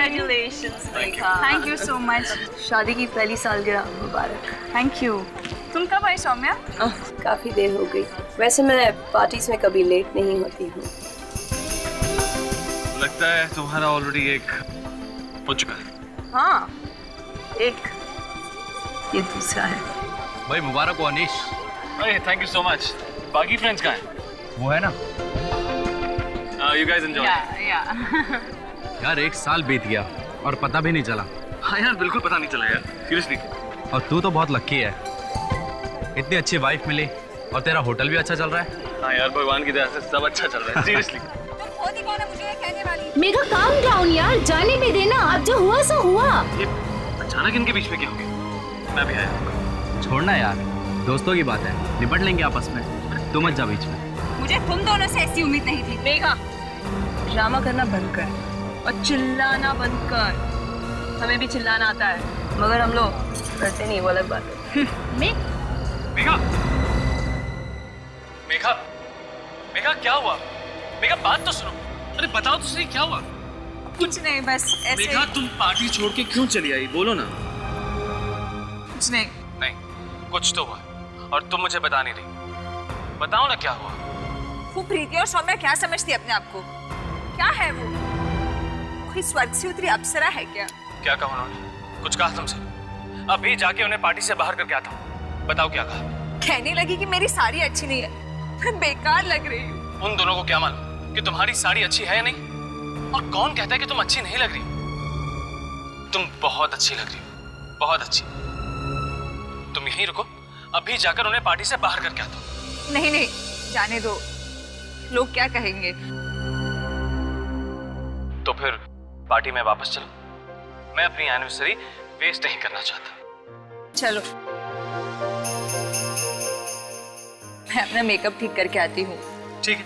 Congratulations, Megha. Thank you so much. शादी की पहली सालगिरह मुबारक। Thank you. तुम कब आई सौम्या? काफी देर हो गई। वैसे मैं पार्टीज में कभी लेट नहीं होती हूँ। लगता है तुम्हारा ऑलरेडी एक हो चुका है। हाँ, एक, ये दूसरा है। भाई मुबारक हो अनीश। भाई थैंक यू सो मच। बाकी फ्रेंड्स कहाँ हैं? वो है ना। You guys enjoy. यार 1 साल बीत गया और पता भी नहीं चला। हाँ यार बिल्कुल पता नहीं चला यार, सीरियसली। और तू तो बहुत लकी है, इतनी अच्छी वाइफ मिली और तेरा होटल भी अच्छा चल रहा है। हाँ यार भगवान की दया से सब अच्छा चल रहा है, सीरियसली। मेघा काम डाउन यार, जाने भी देना। अब जो हुआ सो हुआ। ये अचानक इनके बीच में क्या हो गया? मैं भी आया। छोड़ना यार, दोस्तों की बात है, निपट लेंगे आपस में, तू मत जा बीच में। मुझे तुम दोनों से ऐसी उम्मीद नहीं थी। मेघा, ड्रामा करना बंद कर और चिल्लाना बंद कर। हमें भी चिल्लाना आता है, मगर हम लोग करते नहीं, वो अलग बात है। मेघा, मेघा, मेघा क्या हुआ? मेघा बात तो सुनो। अरे बताओ तो सही क्या हुआ? कुछ नहीं, बस ऐसे। मेघा तुम पार्टी छोड़ के क्यों चली आई? बोलो ना। कुछ नहीं। नहीं, कुछ तो हुआ और तुम मुझे बता नहीं रही। बताओ ना क्या हुआ। वो प्रीति और सौम्या क्या समझती है अपने आप को? क्या है वो? कोई स्वर्ग से उतरी अप्सरा है क्या? क्या कहा उन्होंने? कुछ कहा तुमसे? अभी जाके उन्हें पार्टी से बाहर करके आता हूँ। बताओ क्या कहा? कहने लगी कि मेरी साड़ी अच्छी नहीं है, मैं बेकार लग रही हूँ। उन दोनों को क्या मालूम कि तुम्हारी साड़ी अच्छी है या नहीं? और कौन कहता है कि तुम अच्छी नहीं लग रही? तुम बहुत अच्छी लग रही हो, बहुत अच्छी। तुम यहीं रुको, अभी जाकर उन्हें पार्टी से बाहर करके आता हूँ। नहीं नहीं, जाने दो, लोग क्या कहेंगे? तो फिर पार्टी में वापस चलो। मैं अपनी एनिवर्सरी वेस्ट नहीं करना चाहता। चलो, मैं अपना मेकअप ठीक करके आती हूँ। ठीक है,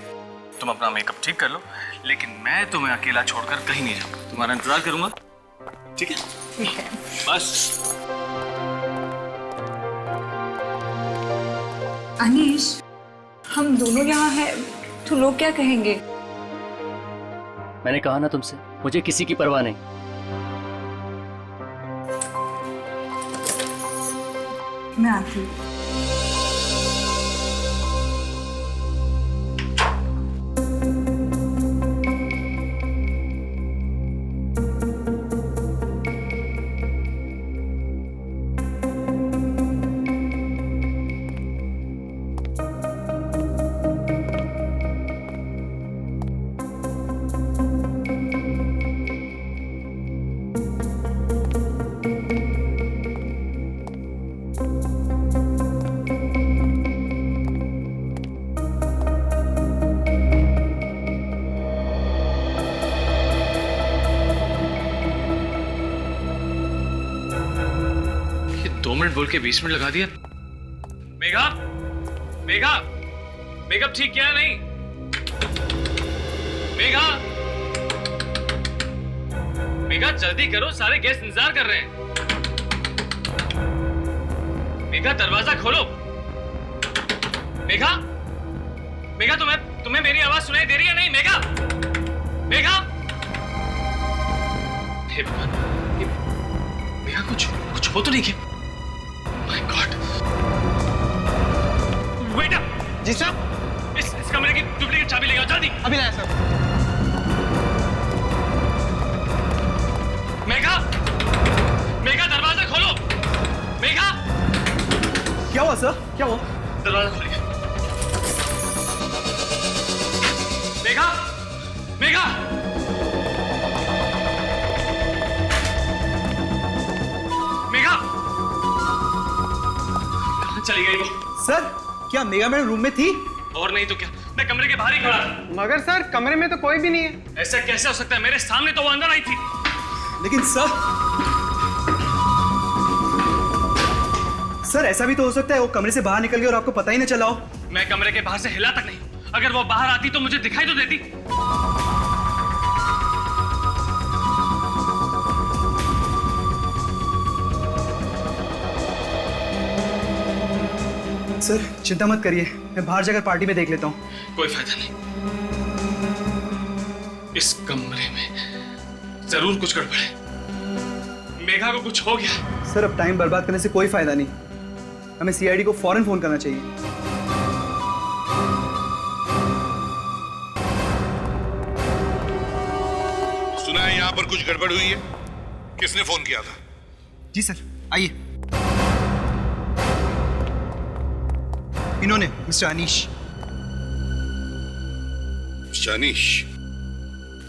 तुम अपना मेकअप ठीक कर लो, लेकिन मैं तुम्हें अकेला छोड़कर कहीं नहीं जाऊंगा। तुम्हारा इंतजार करूंगा, ठीक है? ठीक है। बस। अनीश, हम दोनों यहाँ हैं तो लोग क्या कहेंगे? मैंने कहा ना तुमसे, मुझे किसी की परवाह नहीं। मैं आती हूँ। बोल के 20 मिनट लगा दिया। मेघा, मेघा, मेकअप ठीक किया नहीं? मेघा, मेघा जल्दी करो, सारे गेस्ट इंतजार कर रहे हैं। मेघा दरवाजा खोलो। मेघा, मेघा तुम्हें मेरी आवाज सुनाई दे रही है नहीं? मेघा, मेघा, हे भगवान, मेघा कुछ हो तो नहीं क्या? My God. Wait up. जी सर। इस कमरे की डुप्लीकेट चाबी ले आओ जल्दी। अभी लाया सर। मेघा, मेघा दरवाजा खोलो। मेघा, क्या हुआ सर? क्या हुआ? दरवाजा खोलिए। मेघा, मेघा, मेघा, कहाँ चली गई वो? सर, क्या मेघा मैडम रूम में थी? और नहीं तो क्या, मैं कमरे के बाहर ही खड़ा था। मगर सर, कमरे में तो कोई भी नहीं है। ऐसा कैसे हो सकता है? मेरे सामने तो वो अंदर आई थी। लेकिन सर ऐसा भी तो हो सकता है वो कमरे से बाहर निकल गई और आपको पता ही नहीं चला हो। मैं कमरे के बाहर से हिला तक नहीं। अगर वो बाहर आती तो मुझे दिखाई तो देती। सर चिंता मत करिए, मैं बाहर जाकर पार्टी में देख लेता हूँ। कोई फायदा नहीं, इस कमरे में जरूर कुछ गड़बड़ है। मेघा को कुछ हो गया। सर अब टाइम बर्बाद करने से कोई फायदा नहीं, हमें सीआईडी को फौरन फोन करना चाहिए। सुना है यहाँ पर कुछ गड़बड़ हुई है, किसने फोन किया था? जी सर, आइए। इन्होंने, मिस्टर अनीश। शानीश,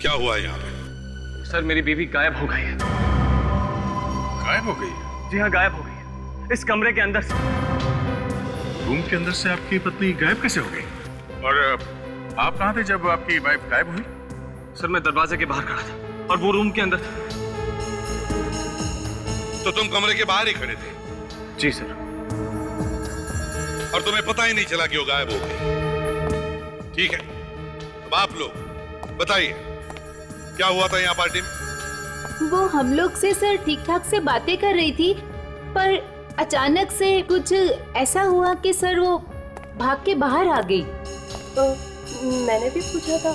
क्या हुआ यहाँ पे? सर मेरी बीवी गायब हो गई है। गायब हो गई है? जी हाँ, गायब हो गई है, इस कमरे के अंदर से। रूम के अंदर से आपकी पत्नी गायब कैसे हो गई? और आप कहाँ थे जब आपकी वाइफ गायब हुई? सर मैं दरवाजे के बाहर खड़ा था और वो रूम के अंदर था। तो तुम कमरे के बाहर ही खड़े थे? जी सर। और तुम्हें पता ही नहीं चला कि वो गायब हो गई? ठीक है, अब आप लोग बताइए क्या हुआ था यहाँ पार्टी में? वो हम लोग से सर ठीक ठाक से बातें कर रही थी, पर अचानक से कुछ ऐसा हुआ कि सर वो भाग के बाहर आ गई। मैंने भी पूछा था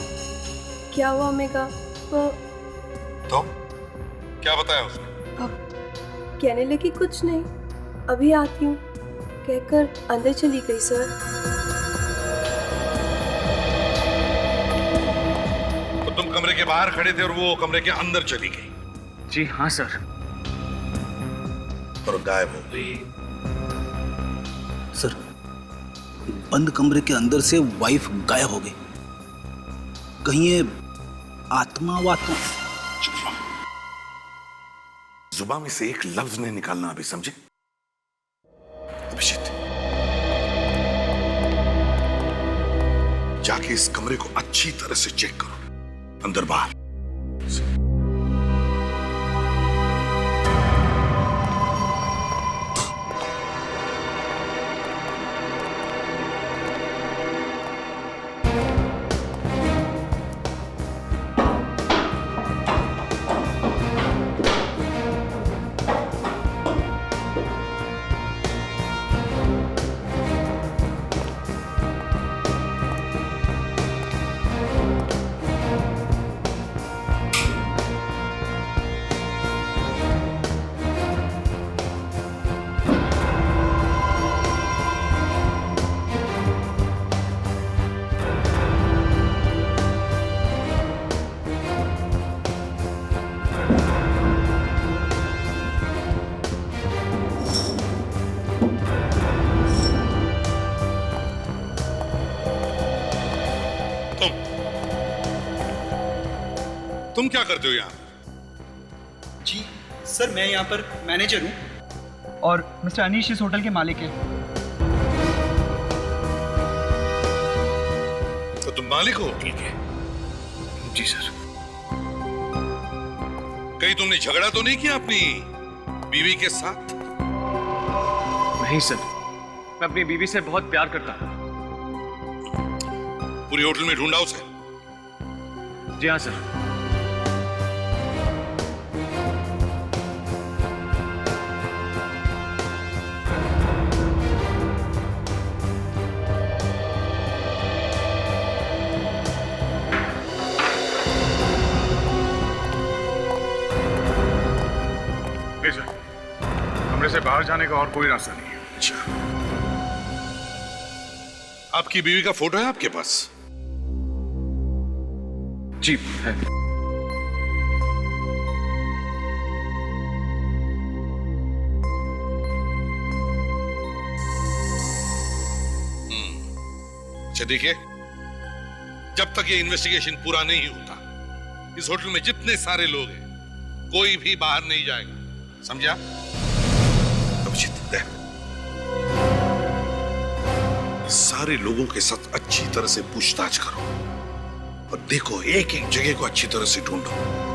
क्या हुआ मेघा, तो क्या बताया उसने? कहने लगी कुछ नहीं, अभी आती हूँ कहकर अंदर चली गई सर। तो तुम कमरे के बाहर खड़े थे और वो कमरे के अंदर चली गई? जी हाँ सर। और गायब हो गई? सर बंद कमरे के अंदर से वाइफ गायब हो गई, कहीं ये आत्मा वात्मा? जुबान में से एक लफ्ज नहीं निकालना अभी, समझे? अभिजीत, जाके इस कमरे को अच्छी तरह से चेक करो, अंदर बाहर। तुम क्या करते हो यहाँ? जी सर, मैं यहाँ पर मैनेजर हूँ और मिस्टर अनीश इस होटल के मालिक हैं। तो तुम मालिक हो होटल के? जी सर। कहीं तुमने झगड़ा तो नहीं किया अपनी बीवी के साथ? नहीं सर, मैं अपनी बीवी से बहुत प्यार करता हूँ। पूरी होटल में ढूंढा उसे? जी हाँ सर। कमरे से बाहर जाने का और कोई रास्ता नहीं है। अच्छा, आपकी बीवी का फोटो है आपके पास? जी है। अच्छा देखिए, जब तक ये इन्वेस्टिगेशन पूरा नहीं होता, इस होटल में जितने सारे लोग हैं कोई भी बाहर नहीं जाएगा, समझा? अभिजीत, सारे लोगों के साथ अच्छी तरह से पूछताछ करो और देखो एक एक जगह को अच्छी तरह से ढूंढो।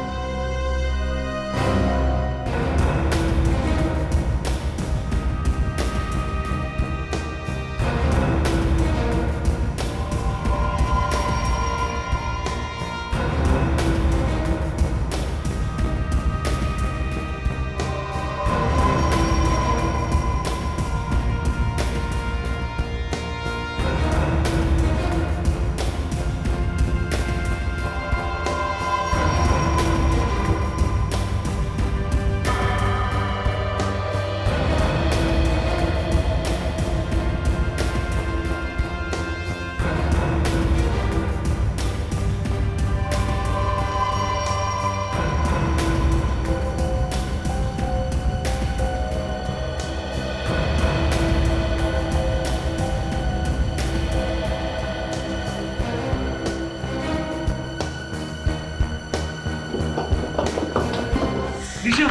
निशा,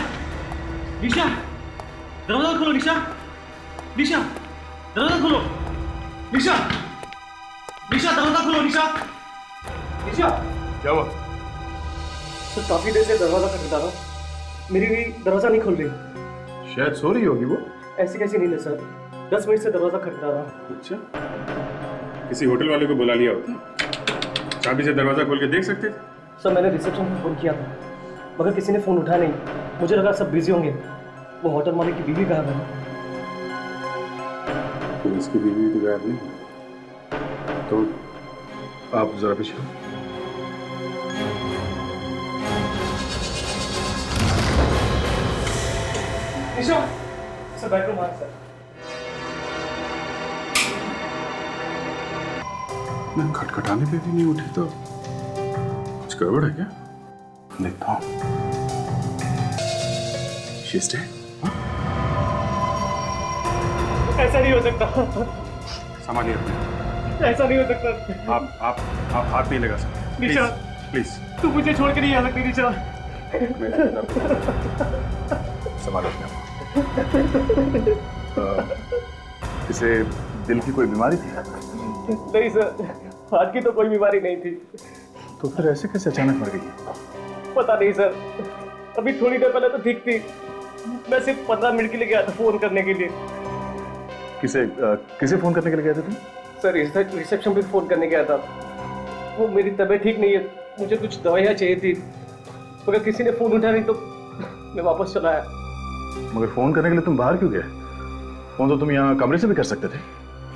निशा, दरवाजा खोलो निशा, निशा, दरवाजा खोलो, निशा, निशा, दरवाजा खोलो निशा, निशा। क्या हुआ? सर काफी देर से दरवाजा खटखटा रहा हूँ, मेरी भी दरवाजा नहीं खुल रही। शायद सो रही होगी वो। ऐसी कैसी नींद है सर, 10 मिनट से दरवाजा खटखटा रहा हूँ। अच्छा, किसी होटल वाले को बुला लिया होता, चाबी से दरवाजा खोल के देख सकते थे। सर मैंने रिसेप्शन पे फ़ोन किया था, मगर किसी ने फ़ोन उठाया नहीं। मुझे लगा सब बिजी होंगे। वो होटल मालिक की बीवी गायब है। तो इसकी बीवी तो गायब नहीं, तो आप जरा पीछे। निशा, सर बेडरूम आ सर। मैं खटखटाने पे भी नहीं उठी तो कुछ गड़बड़ है क्या? देखता हूँ। She's dead? ऐसा नहीं हो सकता, संभालिए अपने। ऐसा नहीं हो सकता। आप हाथ नहीं लगा सकते। निशा, प्लीज तू मुझे छोड़ के नहीं आ सकती निशा। संभालो अपने आप। इसे दिल की कोई बीमारी थी? नहीं सर, हार्ट की तो कोई बीमारी नहीं थी। तो फिर ऐसे कैसे अचानक मर गई? पता नहीं सर, अभी थोड़ी देर पहले तो ठीक थी। मैं सिर्फ 15 मिनट के लिए गया था फोन करने के लिए। किसे फोन करने के लिए गए थे तुम? सर रिसेप्शन पे फोन करने गया था। वो मेरी तबीयत ठीक नहीं है, मुझे कुछ दवाइयाँ चाहिए थी, मगर किसी ने फोन उठाया नहीं तो मैं वापस चला आया। मगर फोन करने के लिए तुम बाहर क्यों गए? फोन तो तुम यहाँ कमरे से भी कर सकते थे।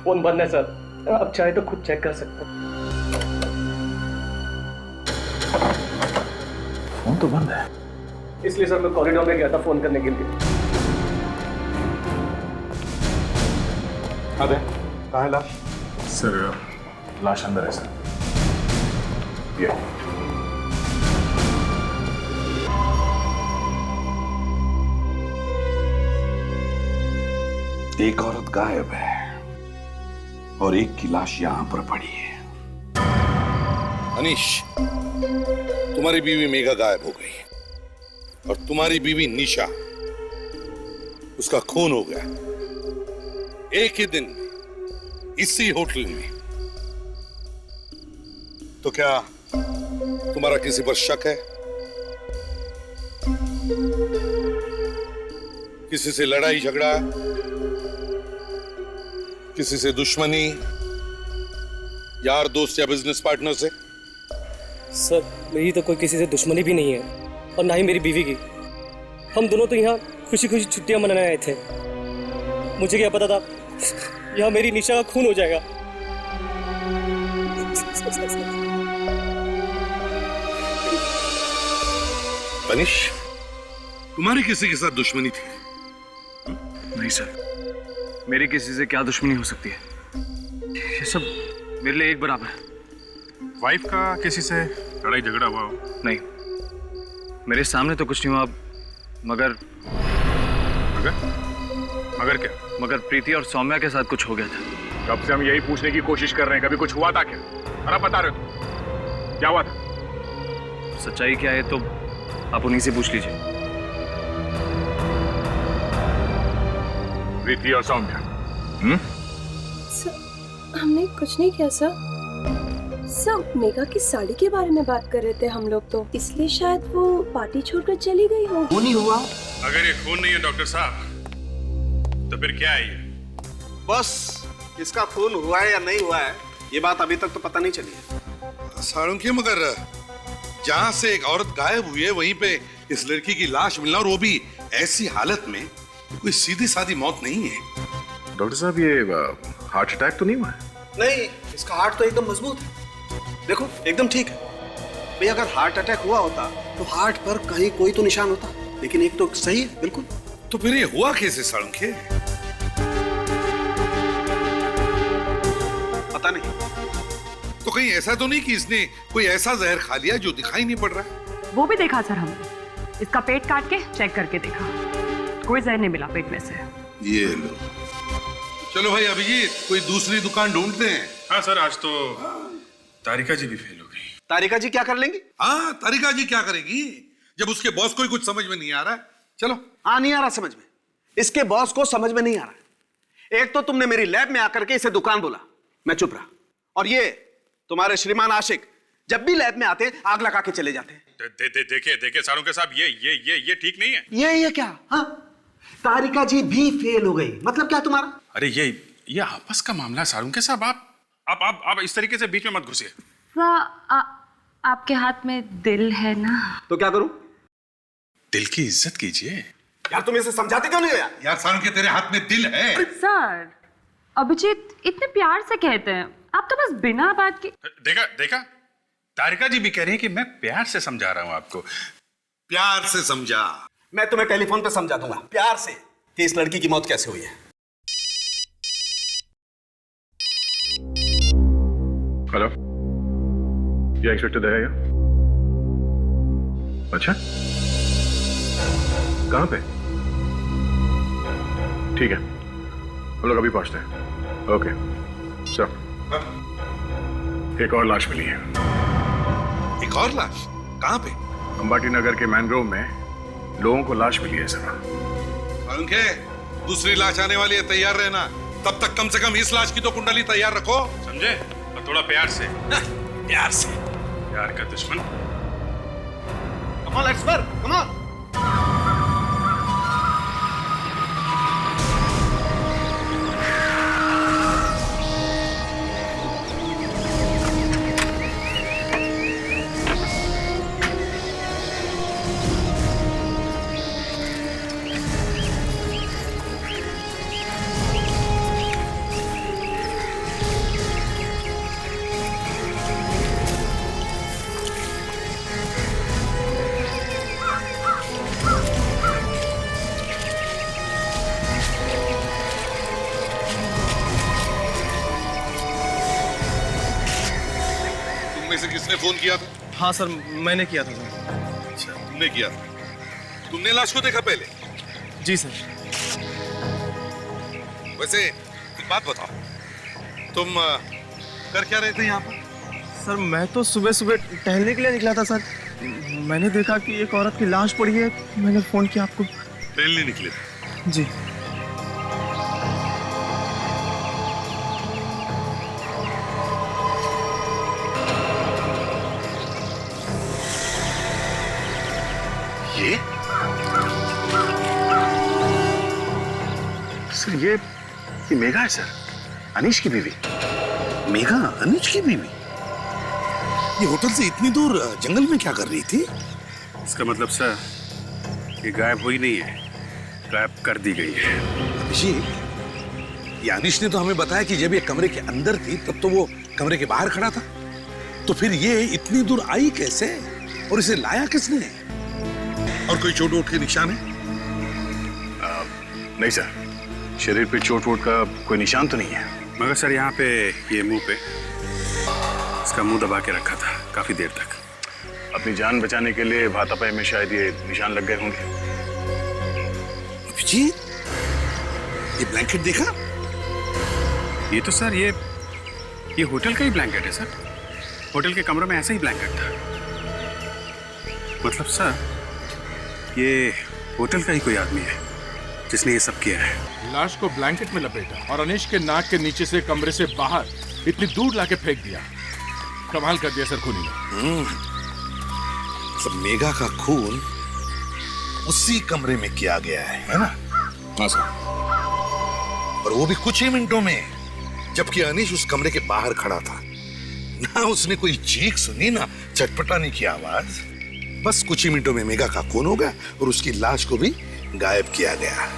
फोन बंद है सर, आप चाहे तो खुद चेक कर सकते हैं। फोन तो बंद है। इसलिए सर मैं कॉरिडोर में गया था फोन करने के लिए। अरे कहाँ है लाश? सर लाश अंदर है सर। ये एक औरत गायब है और एक की लाश यहां पर पड़ी है। अनीश, तुम्हारी बीवी मेघा गायब हो गई और तुम्हारी बीवी निशा, उसका खून हो गया एक ही दिन इसी होटल में। तो क्या तुम्हारा किसी पर शक है? किसी से लड़ाई झगड़ा, किसी से दुश्मनी, यार दोस्त या बिजनेस पार्टनर से? सर मेरी तो कोई किसी से दुश्मनी भी नहीं है, और ना ही मेरी बीवी की। हम दोनों तो यहाँ खुशी खुशी छुट्टियां मनाने आए थे। मुझे क्या पता था यहाँ मेरी निशा का खून हो जाएगा। अनीश, तुम्हारी किसी के साथ दुश्मनी थी? नहीं सर, मेरी किसी से क्या दुश्मनी हो सकती है? ये सब मेरे लिए एक बराबर है। वाइफ का किसी से लड़ाई झगड़ा हुआ हो? नहीं, मेरे सामने तो कुछ नहीं हुआ, मगर मगर क्या? मगर प्रीति और सौम्या के साथ कुछ हो गया था। कब से हम यही पूछने की कोशिश कर रहे हैं, कभी कुछ हुआ था क्या? और आप बता रहे हो क्या हुआ था? सच्चाई क्या है तो आप उन्हीं से पूछ लीजिए। प्रीति और सौम्या? सर हमने कुछ नहीं किया सर, मेघा की साड़ी के बारे में बात कर रहे थे हम लोग, तो इसलिए शायद वो पार्टी छोड़कर चली गई हो। वो नहीं हुआ। अगर ये खून नहीं है डॉक्टर साहब, तो फिर क्या है ये? बस इसका खून हुआ है या नहीं हुआ है, ये बात अभी तक तो पता नहीं चली है। साळुंखे, मगर जहां से एक औरत गायब हुई है वहीं पे इस लड़की की लाश मिलना, और वो भी ऐसी हालत में, कोई सीधी सादी मौत नहीं है। डॉक्टर साहब ये हार्ट अटैक तो नहीं हुआ है? नहीं, इसका हार्ट तो एकदम मजबूत है, देखो एकदम ठीक है। भाई अगर हार्ट अटैक हुआ होता तो हार्ट पर कहीं कोई तो निशान होता, लेकिन एक तो सही है बिल्कुल। तो फिर ये हुआ कैसे साळुंखे? पता नहीं। तो कहीं ऐसा तो नहीं कि इसने कोई ऐसा जहर खा लिया जो दिखाई नहीं पड़ रहा है? वो भी देखा सर हमने, इसका पेट काट के चेक करके देखा, कोई जहर नहीं मिला पेट में से। ये लो। चलो भाई अभिजीत, कोई दूसरी दुकान ढूंढते हैं। हाँ सर, आज तो तारिका जी भी फेल हो गई। तारिका जी क्या कर लेंगी? हाँ, तारिका जी क्या करेगी जब उसके बॉस को ही कुछ समझ में नहीं आ रहा है? चलो। नहीं आ रहा समझ में। इसके बॉस को समझ में नहीं आ रहा। एक तो तुमने मेरी लैब में आकर के इसे दुकान बोला, मैं चुप रहा, और ये तुम्हारे श्रीमान आशिक जब भी लैब में आते हैं आग लगा के चले जाते हैं। देखिए सारुंके साहब, ये ठीक नहीं है। ये क्या? हाँ, तारिका जी भी फेल हो गई, मतलब क्या तुम्हारा? अरे ये आपस का मामला सारुंके साहब, आप इस तरीके से बीच में मत घुसिए। आपके हाथ में दिल है ना? तो क्या करूं? दिल की इज्जत कीजिए। यार तुम इसे समझाते क्यों नहीं हो यार? यार सारुंके, तेरे हाथ में दिल है। सर, अभिजीत इतने प्यार से कहते हैं, आप तो बस बिना बात के। देखा तारिका जी भी कह रही है कि मैं प्यार से समझा रहा हूं आपको। प्यार से समझा। मैं तुम्हें टेलीफोन पे समझा दूंगा प्यार से कि इस लड़की की मौत कैसे हुई है। हेलो, ये इंस्पेक्टर दया? अच्छा, कहां पे? ठीक है, हम लोग अभी पहुंचते हैं। Okay sir. एक और लाश मिली है। एक और लाश? कहां पे? अंबाटी नगर के मैनग्रोव में लोगों को लाश मिली है सर। उनके दूसरी लाश आने वाली है, तैयार रहना। तब तक कम से कम इस लाश की तो कुंडली तैयार रखो, समझे? और थोड़ा प्यार से। प्यार से? प्यार का दुश्मन। Come on, let's work. Come on. किसने फोन किया था? हाँ सर, मैंने किया था सर। अच्छा, तुमने किया था। तुमने लाश को देखा पहले? जी सर। वैसे एक बात बताओ, तुम कर क्या रहे थे यहाँ पर? सर मैं तो सुबह सुबह टहलने के लिए निकला था सर। मैंने देखा कि एक औरत की लाश पड़ी है, मैंने फोन किया आपको। टहलने निकले थे? जी। ये सर, ये मेघा है सर, अनीश की बीवी। मेघा अनीश की बीवी? ये होटल से इतनी दूर जंगल में क्या कर रही थी? इसका मतलब सर, ये गायब हुई नहीं है, गायब कर दी गई है। अभिजीत, ये अनीश ने तो हमें बताया कि जब ये कमरे के अंदर थी तब तो वो कमरे के बाहर खड़ा था, तो फिर ये इतनी दूर आई कैसे और इसे लाया किसने? और कोई चोट वोट के निशान है? नहीं सर, शरीर पे चोट वोट का कोई निशान तो नहीं है, मगर सर यहाँ पे ये मुंह पे इसका मुंह दबा के रखा था काफी देर तक। अपनी जान बचाने के लिए भातापाई में शायद ये निशान लग गए होंगे। अभिजीत, ये ब्लैंकेट देखा? ये तो सर ये होटल का ही ब्लैंकेट है सर। होटल के कमरे में ऐसा ही ब्लैंकेट था। मतलब सर, ये होटल का ही कोई आदमी है जिसने ये सब किया है। लाश को ब्लैंकेट में लपेटा और अनीश के नाक के नीचे से कमरे से बाहर इतनी दूर लाके फेंक दिया। कमाल कर दिया सर खूनी ने। सब मेघा का खून उसी कमरे में किया गया है ना? हाँ सर। और वो भी कुछ ही मिनटों में, जबकि अनीश उस कमरे के बाहर खड़ा था। ना उसने कोई चीख सुनी, ना चटपटाने की आवाज। बस कुछ ही मिनटों में मेघा का खून हो गया और उसकी लाश को भी गायब किया गया।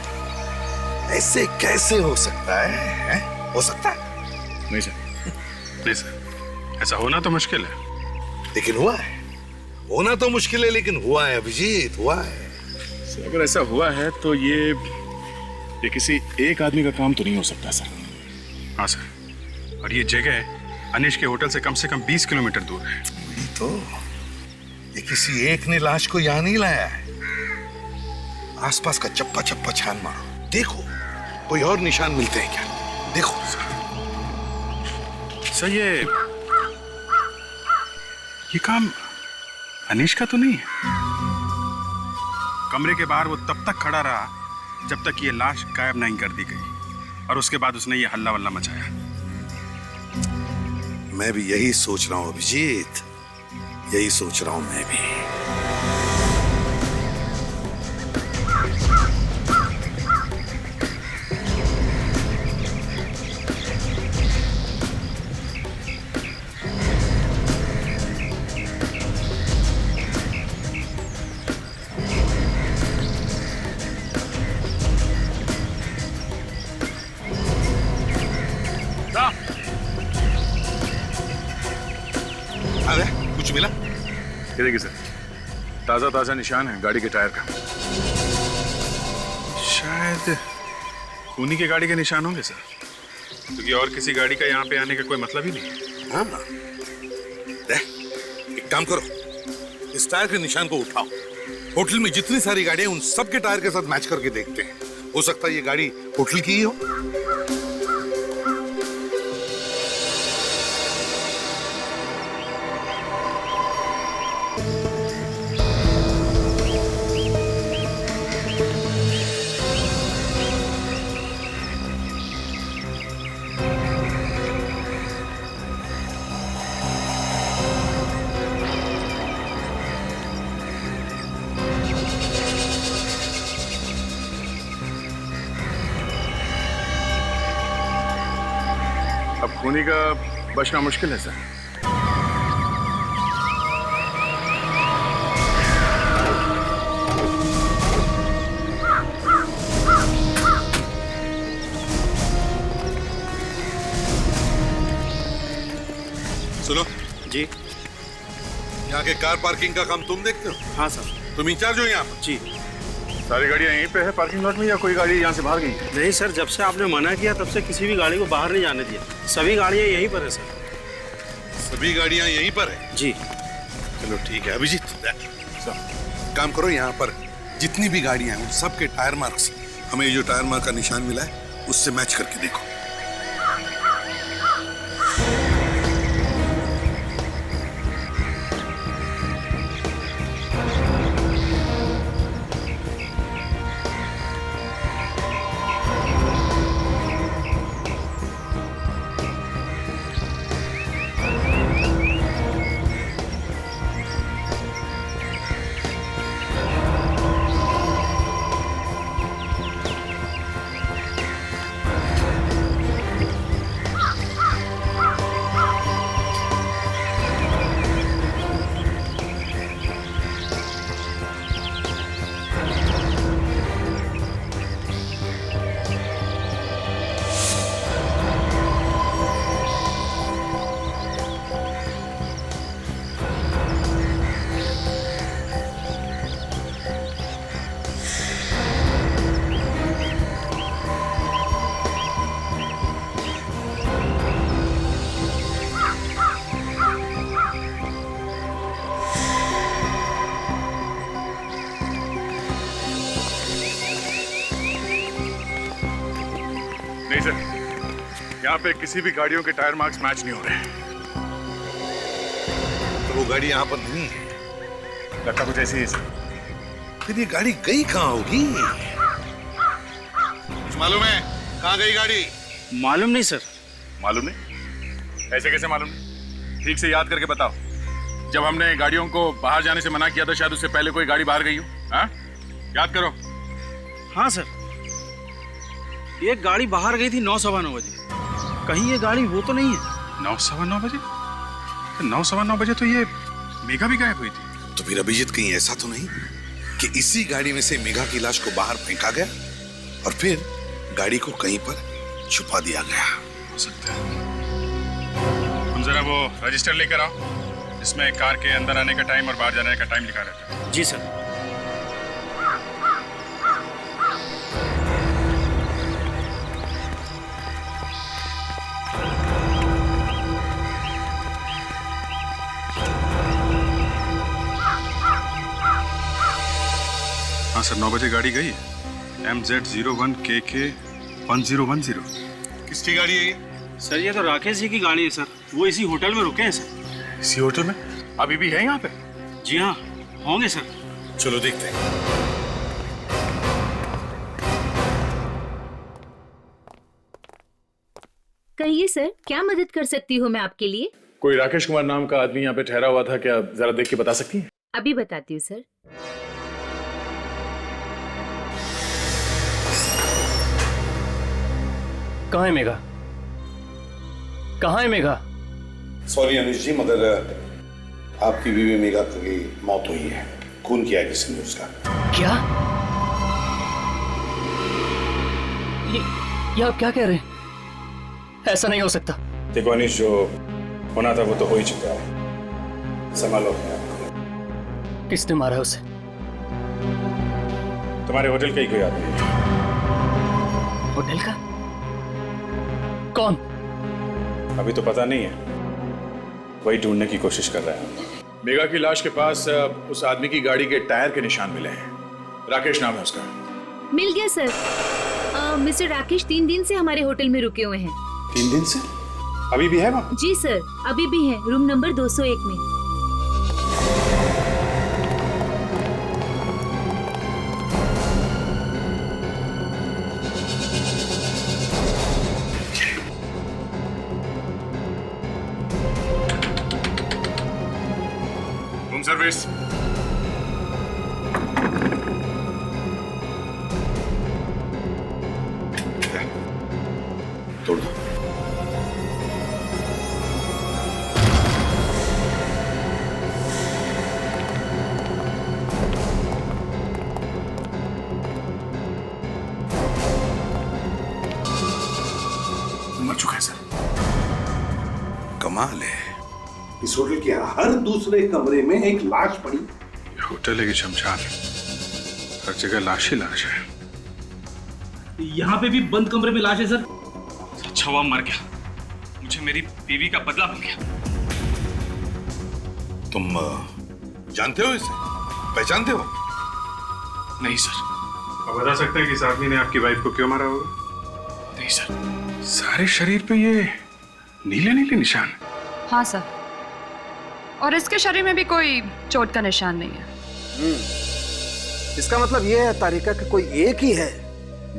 ऐसे कैसे हो सकता है? हो सकता है? नहीं सर, नहीं सर, ऐसा होना तो मुश्किल है। लेकिन हुआ है। होना तो मुश्किल है लेकिन हुआ है अभिजीत, हुआ है। सर, अगर ऐसा हुआ है तो ये किसी एक आदमी का काम तो नहीं हो सकता सर। हाँ सर, और ये जगह अनीश के होटल से कम 20 किलोमीटर दूर है। वही तो, ये किसी एक ने लाश को यहाँ नहीं लाया है। आसपास का चप्पा चप्पा छान मारो, देखो कोई और निशान मिलते हैं क्या? देखो सर, ये काम अनीश का तो नहीं है। कमरे के बाहर वो तब तक खड़ा रहा जब तक ये लाश गायब नहीं कर दी गई, और उसके बाद उसने ये हल्ला वल्ला मचाया। मैं भी यही सोच रहा हूं अभिजीत, यही सोच रहा हूं मैं भी। अरे कुछ मिला? ये देखिए सर, ताजा ताजा निशान है गाड़ी के टायर का। शायद खूनी की गाड़ी के निशान होंगे सर, क्योंकि और किसी गाड़ी का यहाँ पे आने का कोई मतलब ही नहीं है। हाँ ना, एक काम करो, इस टायर के निशान को उठाओ, होटल में जितनी सारी गाड़ियां उन सब के टायर के साथ मैच करके देखते हैं। हो सकता है ये गाड़ी होटल की ही हो। अब खूनी का बचना मुश्किल है सर। सुनो जी। यहाँ के कार पार्किंग का काम तुम देखते हो? हाँ सर। तुम इंचार्ज हो यहाँ पर? जी। सारी गाड़ियाँ यहीं पे है पार्किंग लॉट में, या कोई गाड़ी यहाँ से बाहर गई? नहीं सर, जब से आपने मना किया तब से किसी भी गाड़ी को बाहर नहीं जाने दिया। सभी गाड़ियाँ यहीं पर है सर। सभी गाड़ियाँ यहीं पर है? जी। चलो ठीक है अभिजीत, काम करो, यहाँ पर जितनी भी गाड़ियाँ हैं उन सब के टायर मार्क्स, हमें जो टायर मार्क का निशान मिला है उससे मैच करके देखो। नहीं सर, यहाँ पे किसी भी गाड़ियों के टायर मार्क्स मैच नहीं हो रहे। तो वो गाड़ी यहाँ पर नहीं है? लगता कुछ ऐसी है सर। फिर ये गाड़ी गई कहाँ होगी? कुछ मालूम है कहाँ गई गाड़ी? मालूम नहीं सर। मालूम नहीं? ऐसे कैसे मालूम नहीं? ठीक से याद करके बताओ। जब हमने गाड़ियों को बाहर जाने से मना किया था, शायद उससे पहले कोई गाड़ी बाहर गई हो। हाँ, याद करो। हाँ सर, एक गाड़ी बाहर गई थी 9:15 बजे। कहीं ये गाड़ी वो तो नहीं है? 9:15 बजे? 9:15 बजे तो ये मेघा भी गायब हुई थी। तो फिर अभिजीत कहीं ऐसा तो नहीं कि इसी गाड़ी में से मेघा की लाश को बाहर फेंका गया और फिर गाड़ी को कहीं पर छुपा दिया गया? हो सकता है। तुम जरा वो रजिस्टर लेकर आओ, इसमें कार के अंदर आने का टाइम और बाहर जाने का टाइम लिखा रहता है। जी सर। हाँ सर, 9 बजे गाड़ी गई है। MZ01KK 1010। किसकी गाड़ी है ये? सर ये तो राकेश जी की गाड़ी है सर। वो इसी होटल में रुके हैं सर। इसी होटल में? अभी भी है यहाँ पे? जी हाँ, होंगे सर। चलो देखते हैं। कहिए सर, क्या मदद कर सकती हूँ मैं आपके लिए? कोई राकेश कुमार नाम का आदमी यहाँ पे ठहरा हुआ था क्या? जरा देख के बता सकती हैं? अभी बताती हूँ सर। कहाँ है मेघा? कहाँ है मेघा? सॉरी अनिश जी, मगर आपकी बीवी मेघा की मौत हुई है। खून किया है किसी ने उसका। क्या? ये आप क्या कह रहे हैं? ऐसा नहीं हो सकता। देखो अनिश, जो होना था वो तो हो ही चुका है। संभालो अपने आप को। किसने मारा उसे? तुम्हारे होटल का ही कोई आदमी है। होटल का? कौन? अभी तो पता नहीं है, वही ढूंढने की कोशिश कर रहे हैं। मेघा की लाश के पास उस आदमी की गाड़ी के टायर के निशान मिले हैं। राकेश नाम है उसका। मिल गया सर। मिस्टर राकेश 3 दिन से हमारे होटल में रुके हुए हैं। 3 दिन से? अभी भी है वहाँ? जी सर, अभी भी है, रूम नंबर 201 में। Room service. तोड़ दो। मर चुका है सर। कमाल है, इस होटल के हर दूसरे कमरे में एक लाश पड़ी। होटल है कि शमशान? हर जगह लाश ही लाश है। यहाँ पे भी बंद कमरे में लाश है सर। अच्छा हुआ मर गया, मुझे मेरी बीवी का बदला मिल गया। तुम जानते हो इसे? पहचानते हो? नहीं सर। आप बता सकते हैं कि इस आदमी ने आपकी वाइफ को क्यों मारा होगा? नहीं सर। सारे शरीर पे ये नीले नीले निशान। हाँ सर, और इसके शरीर में भी कोई चोट का निशान नहीं है। इसका मतलब यह है तारिका कि कोई एक ही है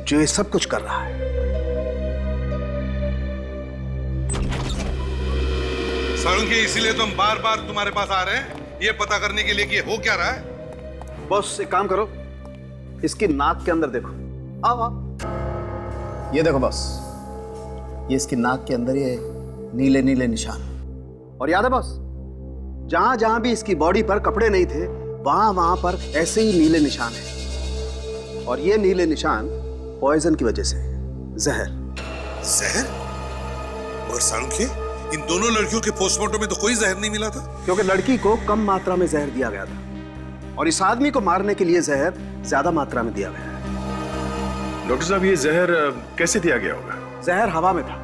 जो ये सब कुछ कर रहा है। साळुंखे, इसीलिए तो हम बार बार तुम्हारे पास आ रहे हैं, ये पता करने के लिए कि हो क्या रहा है। बॉस एक काम करो, इसकी नाक के अंदर देखो। आओ आओ, ये देखो बॉस, ये इसकी नाक के अंदर ये नीले नीले निशान। और याद है बॉस, जहां जहां भी इसकी बॉडी पर कपड़े नहीं थे वहां वहां पर ऐसे ही नीले निशान हैं। और ये नीले निशान पॉइजन की वजह से, जहर। जहर? और साळुंखे, इन दोनों लड़कियों के पोस्टमार्टम में तो कोई जहर नहीं मिला था। क्योंकि लड़की को कम मात्रा में जहर दिया गया था और इस आदमी को मारने के लिए जहर ज्यादा मात्रा में दिया गया है। डॉक्टर साहब, ये जहर कैसे दिया गया होगा? जहर हवा में था,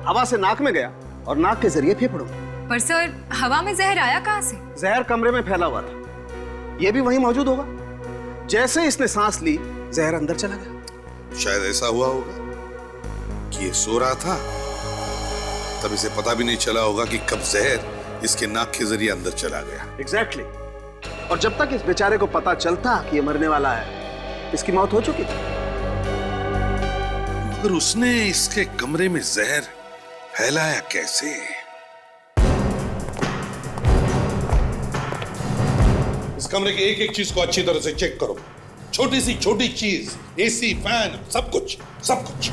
हवा से नाक में गया और नाक के जरिए फेफड़ों में। पर सर, हवा में जहर आया कहाँ से? जहर कमरे में फैला हुआ था, ये भी वहीं मौजूद होगा। जैसे इसने सांस ली, जहर अंदर चला गया। शायद ऐसा हुआ होगा कि ये सो रहा था, तब इसे पता भी नहीं चला होगा कि कब जहर इसके नाक के जरिए अंदर चला गया। एग्जैक्टली। और जब तक इस बेचारे को पता चलता कि ये मरने वाला है, इसकी मौत हो चुकी थी। मगर उसने इसके कमरे में जहर फैलाया कैसे? इस कमरे की एक एक चीज को अच्छी तरह से चेक करो, छोटी सी छोटी चीज, एसी, फैन, सब कुछ सब कुछ।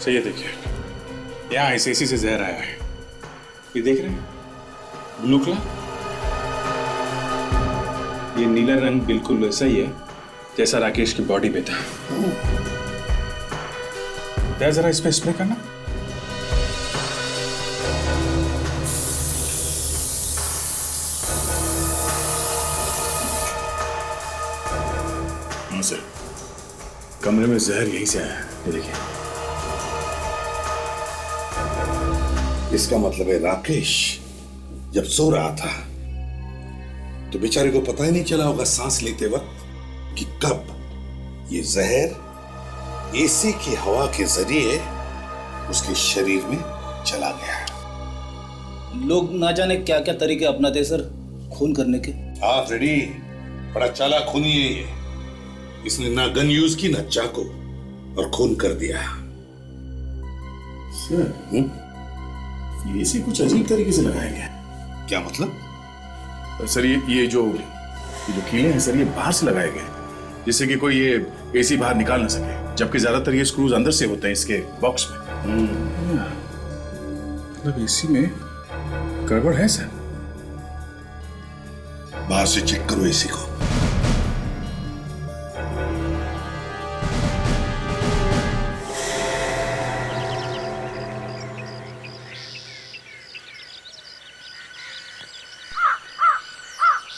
सही है, देखिए यहाँ इस एसी से जहर आया है। ये देख रहे हैं, ब्लू कलर, ये नीला रंग बिल्कुल वैसा ही है जैसा राकेश की बॉडी पे था। दया जरा इस पे स्प्रे करना। हाँ सर, कमरे में जहर यहीं से आया है, ये देखिए। इसका मतलब है राकेश जब सो रहा था तो बेचारे को पता ही नहीं चला होगा सांस लेते वक्त कि कब ये जहर एसी की हवा के जरिए उसके शरीर में चला गया। लोग ना जाने क्या क्या तरीके अपनाते सर खून करने के। हाँ फ्रेडी, बड़ा चालाक खूनी है ये। इसने ना गन यूज की ना चाकू, और खून कर दिया। सर ये इसे कुछ अजीब तरीके से लगाया गया। क्या मतलब? सर ये जो कीले हैं सर, ये बाहर से लगाए गए जिससे कि कोई ये एसी बाहर निकाल ना सके, जबकि ज्यादातर ये स्क्रूज अंदर से होते हैं इसके बॉक्स में। मतलब एसी में गड़बड़ है सर। बाहर से चेक करो एसी को।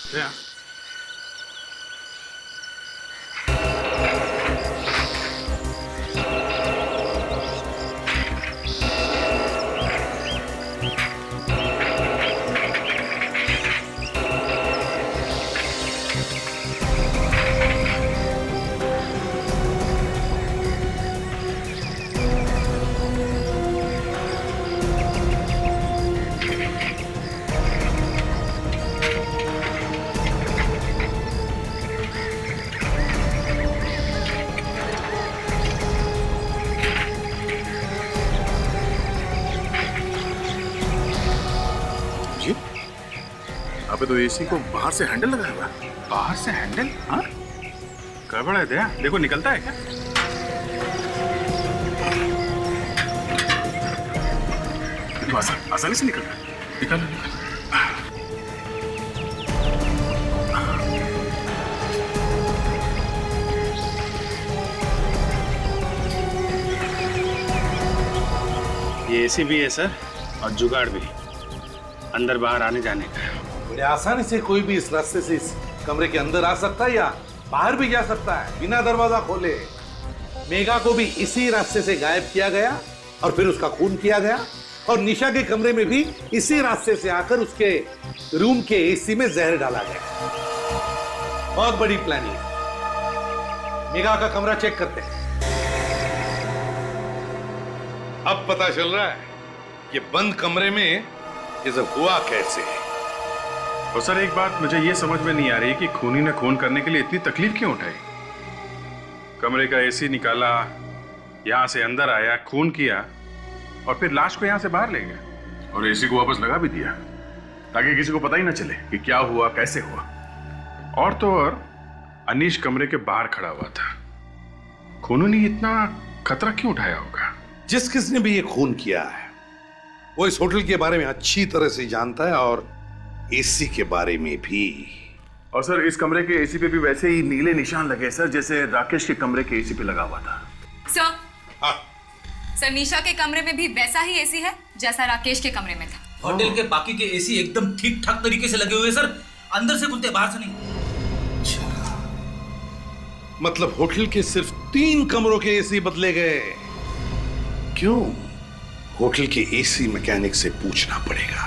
Yeah. यहाँ पे तो एसी को बाहर से हैंडल लगा हुआ है। बाहर से हैंडल? हाँ, गड़बड़ है दया। देखो निकलता है क्या? देखो आसानी से निकलता है। निकालो निकालो। ये एसी भी है सर, और जुगाड़ भी, अंदर बाहर आने जाने का। बड़े आसानी से कोई भी इस रास्ते से इस कमरे के अंदर आ सकता है या बाहर भी जा सकता है बिना दरवाजा खोले। मेघा को भी इसी रास्ते से गायब किया गया और फिर उसका खून किया गया, और निशा के कमरे में भी इसी रास्ते से आकर उसके रूम के एसी में जहर डाला गया। बहुत बड़ी प्लानिंग। मेघा का कमरा चेक करते हैं। अब पता चल रहा है कि बंद कमरे में ये सब हुआ कैसे। और सर एक बात मुझे ये समझ में नहीं आ रही कि खूनी ने खून करने के लिए इतनी तकलीफ क्यों उठाई। कमरे का एसी निकाला, यहां से अंदर आया, खून किया, और फिर लाश को यहां से बाहर ले गया और एसी को वापस लगा भी दिया ताकि किसी को पता ही ना चले कि क्या हुआ, कैसे हुआ। और तो और अनीश कमरे के बाहर खड़ा हुआ था। खूनों ने इतना खतरा क्यों उठाया होगा? जिस किसने भी ये खून किया है वो इस होटल के बारे में अच्छी तरह से जानता है, और एसी के बारे में भी। और सर इस कमरे के एसी पे भी वैसे ही नीले निशान लगे सर, जैसे राकेश के कमरे के एसी पे लगा हुआ था। सर निशा के कमरे में भी वैसा ही एसी है जैसा राकेश के कमरे में था। होटल के बाकी के एसी एकदम ठीक ठाक तरीके से लगे हुए सर, अंदर से खुलते बाहर से नहीं। अच्छा, मतलब होटल के सिर्फ 3 कमरों के एसी बदले गए। क्यों? होटल के एसी मैकेनिक से पूछना पड़ेगा।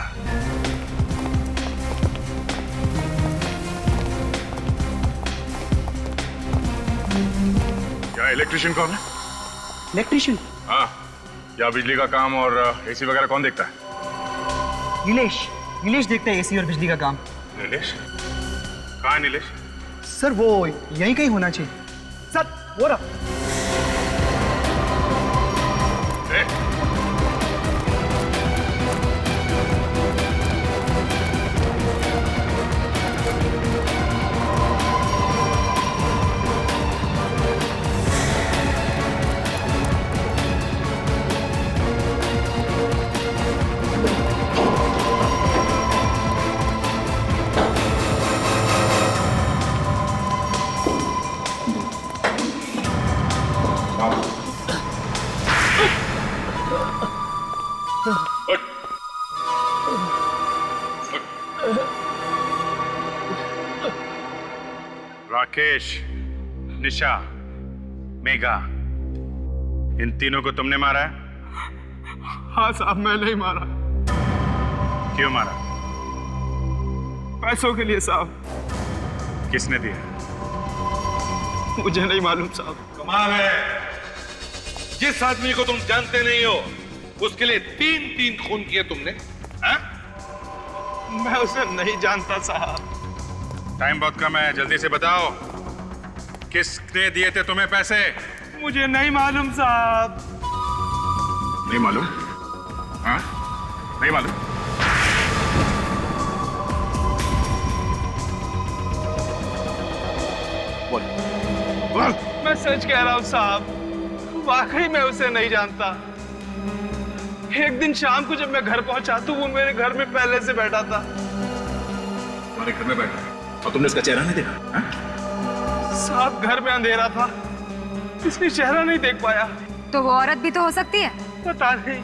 क्या इलेक्ट्रिशियन कौन है? इलेक्ट्रिशियन? हाँ, या बिजली का काम और एसी वगैरह कौन देखता है? नीलेश देखता है एसी और बिजली का काम। नीलेश? कहाँ है नीलेश? सर वो यहीं कहीं होना चाहिए। सर वो रहा। राकेश, निशा, मेघा, इन तीनों को तुमने मारा है? हाँ साहब, मैं नहीं मारा। क्यों मारा? पैसों के लिए साहब। किसने दिया? मुझे नहीं मालूम साहब। कमाल है, जिस आदमी को तुम जानते नहीं हो उसके लिए 3 खून किए तुमने। हा? मैं उसे नहीं जानता साहब। टाइम बहुत कम है, जल्दी से बताओ, किसने दिए थे तुम्हें पैसे? मुझे नहीं मालूम साहब। नहीं मालूम? हाँ? नहीं मालूम? बोल बोल। मैं सच कह रहा हूँ साहब, वाकई मैं उसे नहीं जानता। एक दिन शाम को जब मैं घर पहुंचा तो वो मेरे घर में पहले से बैठा था। तुम्हारे घर में बैठा और तुमने उसका चेहरा नहीं देखा? हाँ? साहब घर में अंधेरा था, इसलिए चेहरा नहीं देख पाया। तो वो औरत भी तो हो सकती है। पता नहीं।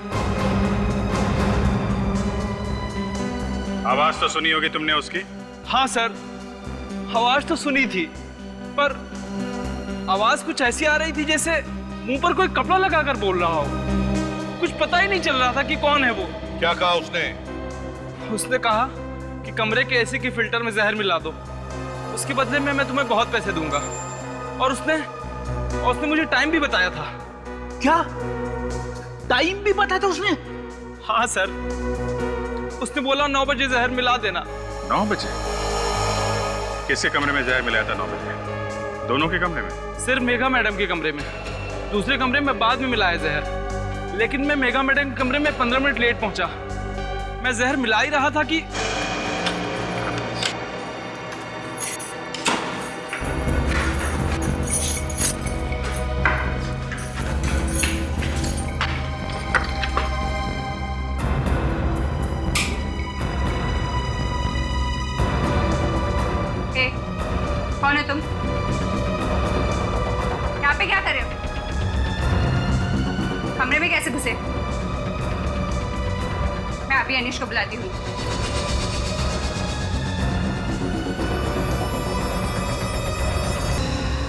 आवाज तो सुनी होगी तुमने उसकी? हाँ सर, आवाज तो सुनी थी, पर आवाज कुछ ऐसी आ रही थी जैसे मुंह पर कोई कपड़ा लगाकर बोल रहा हो। कुछ पता ही नहीं चल रहा था कि कौन है वो। क्या कहा उसने? उसने कहा कि कमरे के एसी की फिल्टर में जहर मिला दो, उसके बदले में मैं तुम्हें बहुत पैसे दूंगा। और उसने मुझे टाइम भी बताया था। क्या टाइम भी बताया था उसने? हाँ सर, उसने बोला 9 बजे जहर मिला देना। 9 बजे? किसके कमरे में जहर मिलाया था 9 बजे? दोनों के कमरे में? सिर्फ मेघा मैडम के कमरे में, दूसरे कमरे में बाद में मिलाया जहर। लेकिन मैं मेघा मैडम के कमरे में 15 मिनट लेट पहुंचा। मैं जहर मिला ही रहा था कि कौन है तुम? यहाँ पे क्या कर रहे हो? कमरे में कैसे घुसे? मैं अभी अनीश को बुलाती हूँ।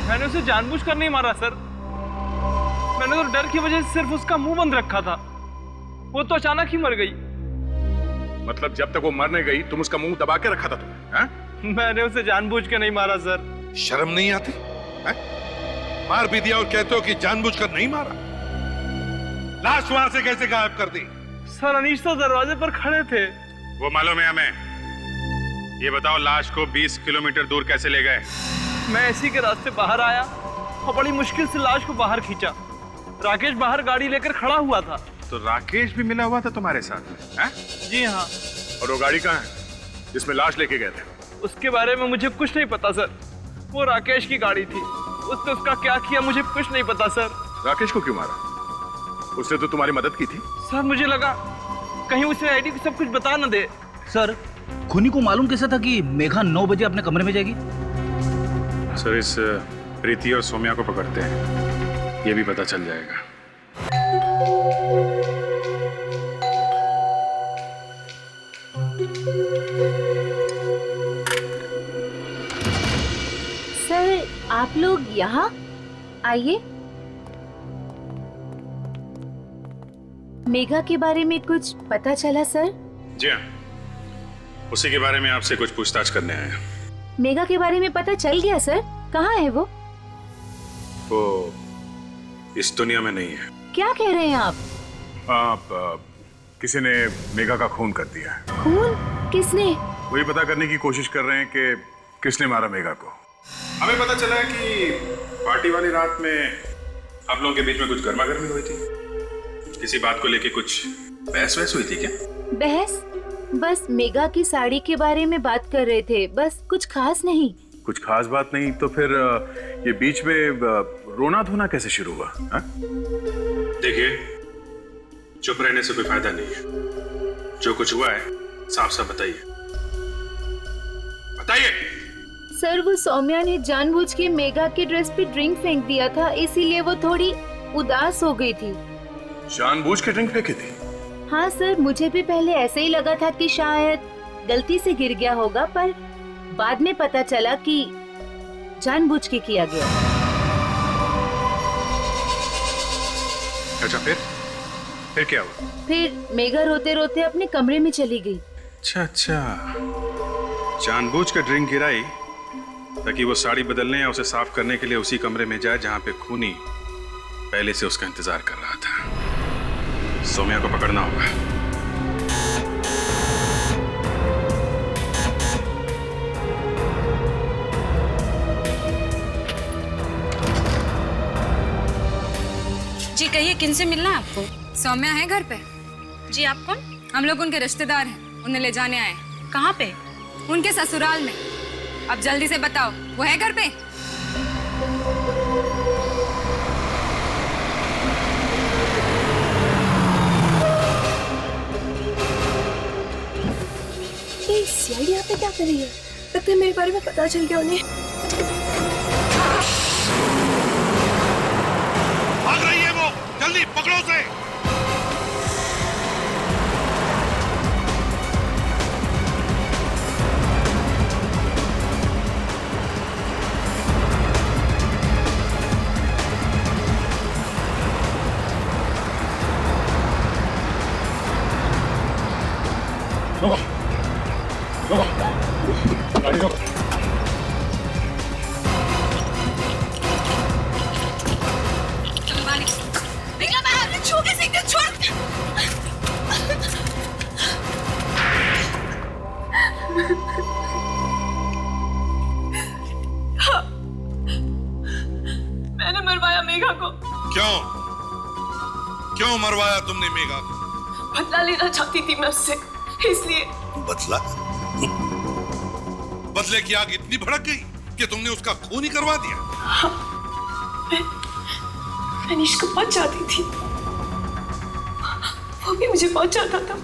मैंने उसे जानबूझकर नहीं मारा सर। मैंने तो डर की वजह से सिर्फ उसका मुंह बंद रखा था। वो तो अचानक ही मर गई। मतलब जब तक वो मरने गई तुम उसका मुंह दबा के रखा था तुमने? हाँ? मैंने उसे जानबूझ के नहीं मारा सर। शर्म नहीं आती है? मार भी दिया और कहते हो कि जानबूझकर नहीं मारा। लाश वहां से कैसे गायब कर दी? सर अनीश तो दरवाजे पर खड़े थे। वो मालूम है हमें। ये बताओ लाश को 20 किलोमीटर दूर कैसे ले गए? मैं इसी के रास्ते बाहर आया और बड़ी मुश्किल से लाश को बाहर खींचा। राकेश बाहर गाड़ी लेकर खड़ा हुआ था। तो राकेश भी मिला हुआ था तुम्हारे साथ में? है? जी हाँ। और वो गाड़ी कहाँ है जिसमें लाश लेके गए थे? उसके बारे में मुझे कुछ नहीं पता सर। वो राकेश की गाड़ी थी। उसने उसका क्या किया मुझे कुछ नहीं पता सर। राकेश को क्यों मारा? उसने तो तुम्हारी मदद की थी। सर मुझे लगा कहीं उसे आईडी को सब कुछ बता न दे। सर खूनी को मालूम कैसा था कि मेघा 9 बजे अपने कमरे में जाएगी? सर इस प्रीति और सोम्या को पकड़ते हैं, ये भी पता चल जाएगा। सर आप लोग यहाँ आइए। मेघा के बारे में कुछ पता चला सर? जी हाँ, उसी के बारे में आपसे कुछ पूछताछ करने आए हैं। मेघा के बारे में पता चल गया सर? कहाँ है वो? वो इस दुनिया में नहीं है। क्या कह रहे हैं आप? किसी ने मेघा का खून कर दिया है। खून? किसने? वही पता करने की कोशिश कर रहे हैं कि किसने मारा मेघा को। हमें पता चला है कि पार्टी वाली रात में आप लोगों के बीच में कुछ गर्मागर्मी हुई थी। किसी बात को लेके कुछ बहस वहस हुई थी क्या? बहस? बस मेघा की साड़ी के बारे में बात कर रहे थे, बस कुछ खास नहीं। कुछ खास बात नहीं तो फिर ये बीच में रोना धोना कैसे शुरू हुआ? देखिए, चुप रहने से कोई फायदा नहीं है। जो कुछ हुआ है साफ साफ बताइए, बताइए। सर वो सौम्या ने जानबूझ के मेघा के ड्रेस पे ड्रिंक फेंक दिया था, इसीलिए वो थोड़ी उदास हो गई थी। जानबूझ के ड्रिंक फेंकी थी? हाँ सर, मुझे भी पहले ऐसे ही लगा था कि शायद गलती से गिर गया होगा, पर बाद में पता चला कि जानबूझ के किया गया। अच्छा फिर क्या हुआ? फिर मेघा रोते रोते अपने कमरे में चली गई। अच्छा, जानबूझ कर ड्रिंक गिराई ताकि वो साड़ी बदलने या उसे साफ करने के लिए उसी कमरे में जाए जहां पे खूनी पहले से उसका इंतजार कर रहा था। सौम्या को पकड़ना होगा। जी कहिए, किनसे मिलना है आपको? सौम्या है घर पे? जी आप कौन? हम लोग उनके रिश्तेदार हैं, उन्हें ले जाने आए। कहाँ पे? उनके ससुराल में। अब जल्दी से बताओ, वो है घर पे? ये सीआईडी यहाँ पे क्या कर रही है? लगता है मेरे बारे में पता चल गया उन्हें। भाग रही है वो, जल्दी पकड़ो उसे। गाड़ी रोको। निकला बाहर, छू के सीधे छोड़। मैंने मरवाया मेघा को। क्यों मरवाया तुमने मेघा को? बदला लेना चाहती थी मैं उससे, इसलिए। बदला? बदले की आग इतनी भड़क गई कि तुमने उसका खून ही करवा दिया? हाँ, मैं अनीश को बहुत चाहती थी, वो भी मुझे बहुत चाहता था।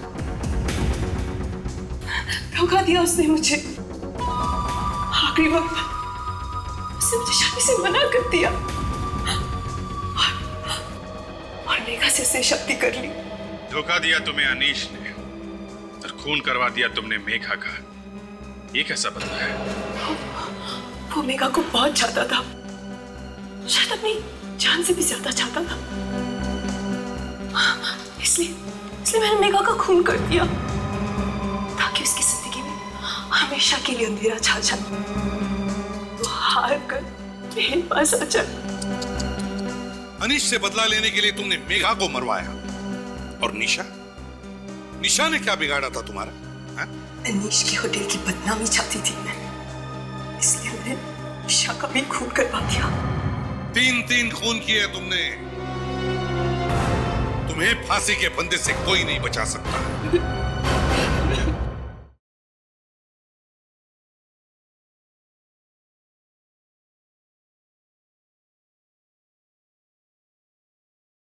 धोखा दिया उसने मुझे। आखिरी वक्त उसने मुझे शादी से मना कर दिया और मेघा से उसने शादी कर ली। धोखा दिया तुम्हें अनीश ने और खून करवा दिया तुमने मेघा का। ये कैसा बदला है? वो मेघा को बहुत चाहता था, शायद अपनी जान से भी ज्यादा चाहता था। इसलिए मैंने मेघा का खून कर दिया ताकि उसकी जिंदगी में हमेशा के लिए अंधेरा छा जाए। वो हार कर मेरे पास आ जाए। अनीश से बदला लेने के लिए तुमने मेघा को मरवाया। और निशा ने क्या बिगाड़ा था तुम्हारा? अनीश की होटल की बदनामी चाहती थी मैं, इसलिए मैंने निशा का भी खून करवा दिया। 3 खून किए तुमने। तुम्हें फांसी के फंदे से कोई नहीं बचा सकता।